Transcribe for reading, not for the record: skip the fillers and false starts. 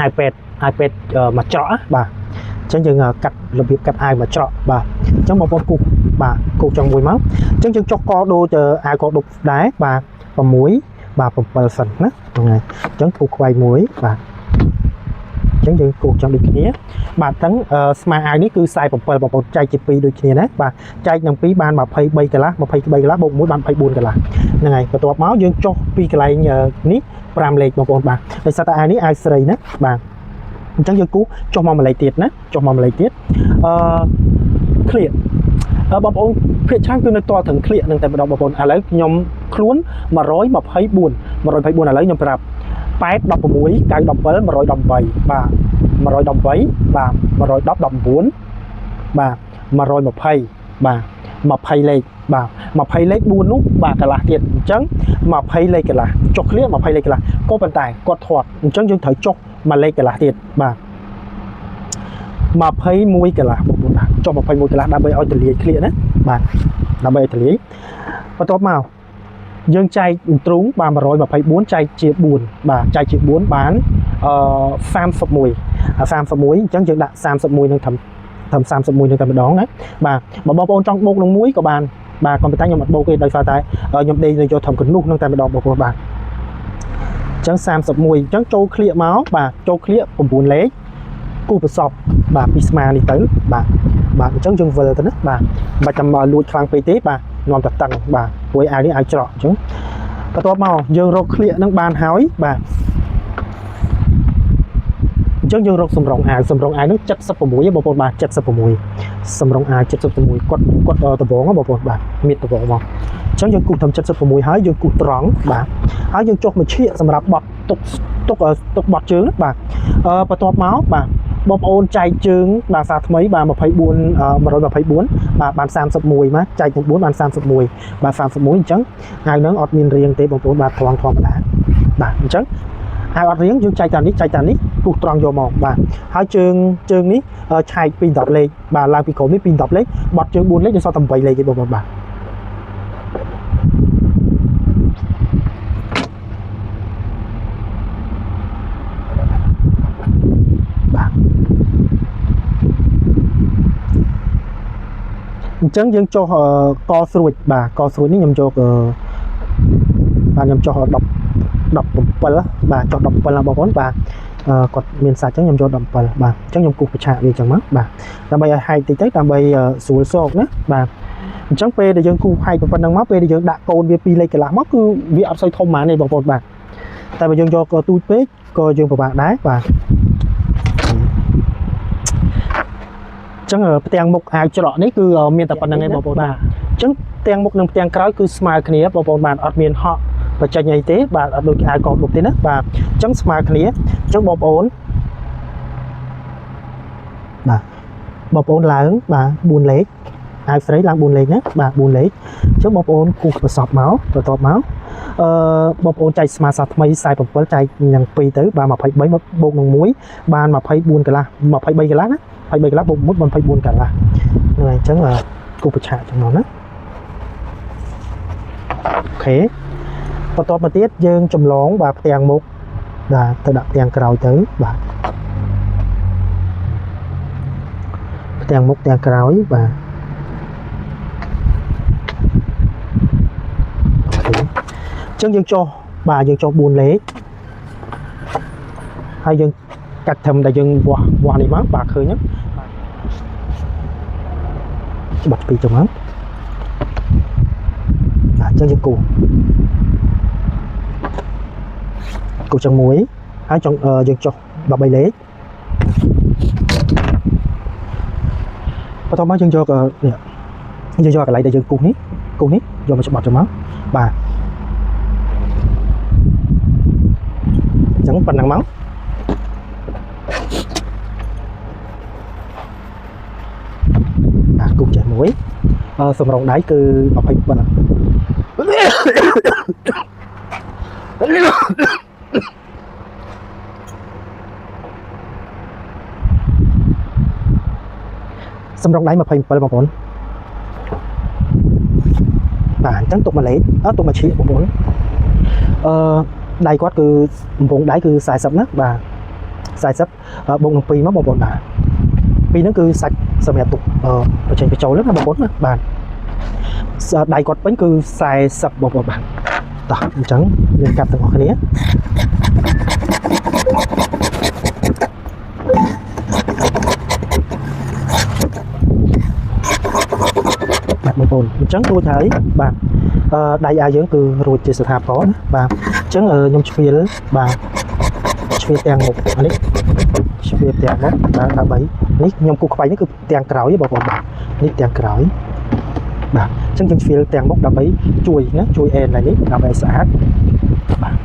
iPad មកច្រកបាទអញ្ចឹងយើងកាត់របៀបកាត់អាវមកច្រកបាទអញ្ចឹងបងប្អូនគូបាទគូចុងមួយមកអញ្ចឹងយើងចុះកដូចអាវកដប់ដែរបាទ6បាទ7សិនណាហ្នឹងហើយអញ្ចឹងគូខ្វៃមួយបាទអញ្ចឹងយើងគូចង់ដូចគ្នាបាទទាំងស្មាអាវនេះគឺ47បងប្អូនចែកជា2ដូចគ្នាណាបាទចែកនឹង2បាន23កន្លះ23កន្លះបូក1បាន24កន្លះហ្នឹងហើយបន្ទាប់មកយើងចុះពីកន្លែងនេះ5លេខបងប្អូនបាទដោយសារតែអាវនេះអាវស្រីណាបាទអញ្ចឹងយើងគូចុះមក1លេខទៀតណាចុះមក1លេខទៀតឃ្លៀកបងប្អូនភាគច្រើនគឺនៅតត្រឹមឃ្លៀកនឹងតែម្ដងបងប្អូនឥឡូវខ្ញុំខ្លួន124ឥឡូវខ្ញុំប្រាប់8 16 9 17 118បាទ118បាទ110 19បាទ120បាទ20លេខបាទ20លេខ4នោះបាទកន្លះទៀតអញ្ចឹង20លេខកន្លះចុះឃ្លៀក20លេខកន្លះក៏ប៉ុន្តែគាត់ធាត់អញ្ចឹងយើងត្រូវចុះ1លេខកន្លះទៀតបាទ21កន្លះបងប្អូនបាទចុះ21កន្លះដើម្បីឲ្យទលាយឃ្លៀកណាបាទដើម្បីឲ្យទលាយបន្ទាប់មកយើងចែកទ្រូងបាទ124ចែកជា4បាទចែកជា4បាន31អញ្ចឹងយើងដាក់31នឹងត្រឹម31នឹងតែម្ដងណាបាទបើបងប្អូនចង់បូកនឹង1ក៏បានបាទក៏ប៉ុន្តែខ្ញុំអត់បូកទេដោយសារតែខ្ញុំដេកនៅយកត្រឹមកណ្ដុះនឹងតែម្ដងបងប្អូនបាទអញ្ចឹង31អញ្ចឹងចូលឃ្លៀកមកបាទចូលឃ្លៀក9លេខគូប្រសពបាទពីស្មានេះទៅបាទអញ្ចឹងយើងវិលទៅណាបាទមិនចាំលួចខ្លាំងពេកទេបាទនាំតែតឹងបាទព្រោះអាវនេះអាវច្រកអញ្ចឹងបន្ទាប់មកយើងរកឃ្លៀកនឹងបានហើយបាទអញ្ចឹងយើងរកសម្រងអាវនឹង76បងប្អូនបាទ76សម្រងអាវ76គាត់ដបងបងប្អូនបាទមានដបងមកអញ្ចឹងយើងគូសត្រឹម76ហើយយើងគូសត្រង់បាទហើយយើងចុះមកឈៀកសម្រាប់បត់ទុកបត់ជើងបាទបន្ទាប់មកបាទបងប្អូនចែកជើងបាទសាថ្មីបាទ124បាទបាន31មកចែកទាំង4បាន31បាទ31អញ្ចឹងអាវនឹងអត់មានរៀងទេបងប្អូនបាទត្រង់ធម្មតាបាទអញ្ចឹងអាវអត់រៀងយើងចែកតាមនេះគូសត្រង់យកមកបាទហើយជើងនេះឆែកពី10លេខបាទឡើងពីក្រោមនេះពី10លេខបត់ជើង4លេខយើងសល់តែ8លេខទេបងប្អូនបាទអញ្ចឹងយើងចុះកស្រួចបាទកស្រួចនេះខ្ញុំយកបាទខ្ញុំចុះ17បាទចុះ17ណាបងប្អូនបាទគាត់មានសាច់អញ្ចឹងខ្ញុំយក17បាទអញ្ចឹងខ្ញុំគូសប្រឆាកវាអញ្ចឹងមកបាទដើម្បីឲ្យហែកតិចទៅដើម្បីស្រួលសោកណាបាទអញ្ចឹងពេលដែលយើងគូសហែកប៉ុណ្ណឹងមកពេលដែលយើងដាក់កូនវា2លេខកន្លះមកគឺវាអត់សូវធំហ្មងទេបងប្អូនបាទតែបើយើងយកទូចពេកក៏យើងពិបាកដែរបាទអញ្ចឹងផ្ទាំងមុខអាវច្រកនេះគឺមានតែប៉ុណ្្នឹងឯងបងប្អូនបាទអញ្ចឹងផ្ទាំងមុខនិងផ្ទាំងក្រោយគឺស្មើគ្នាបងប្អូនបាទអត់មានហក់បច្ចេកអីទេបាទអត់ដូចអាវកងដប់ទេណាបាទអញ្ចឹងស្មើគ្នាអញ្ចឹងបងប្អូនឡើងបាទ4លេខអាវស្រីឡើង4លេខណាបាទ4លេខអញ្ចឹងបងប្អូនគូសប្រសពមកបន្ទាប់មកបងប្អូនចែកស្មើសាថ្មី47ចែកនឹង2ទៅបាទ23បូកនឹង1បាន24កន្លះ23កន្លះណា23កន្លះបូក1បាន24កន្លះហ្នឹងហើយអញ្ចឹងគូសប្រឆាកចំណងណាអូខេបន្ទាប់មកទៀតយើងចម្លងបាទផ្ទាំងមុខបាទទៅដាក់ផ្ទាំងក្រោយទៅបាទផ្ទាំងមុខផ្ទាំងក្រោយបាទអូខេអញ្ចឹងយើងចុះ4លេខហើយយើងកាត់ធំដែលយើងវាស់នេះមកបាទឃើញហ្នឹងច្បាស់ពីចឹងមកបាទអញ្ចឹងយើងគូចឹងមួយហើយចង់យើងចុះ13លេខបន្ទាប់មកយើងយកនេះយើងយកកន្លែងដែលយើងគូសនេះយកមកច្បាត់ចឹងមកបាទអញ្ចឹងប៉ុណ្ណឹងមកគូសចេះមួយសម្រងដៃគឺ20ប៉ុណ្ណឹងសម្រងដៃ27បងប្អូនបាទអញ្ចឹងទុកមួយលេខទុកមួយឈៀកបងប្អូនដៃគាត់គឺកំពង់ដៃគឺ40ណាបាទ 40 bụng đồng pi mất một bột đá pi nó cứ sạch sầm mẹ tục ở trên cái chỗ rất là bột bạn đại quạt bánh cứ xài sập bột bạn tỏ trắng lên cặp từng cái này bạn một bồn trắng tôi thấy bạn đại ai dưỡng từ rồi chỉ sự hạp có và trắng ở nhung phía bạn phía tiền một anh ấy phía tiền đó đã bấy nít nhung cục bấy nó cứ tiền cào với bột bạn nít tiền cào bạn trắng phía tiền bốc đã bấy chui nhé chui en này nít đã bấy xã bạn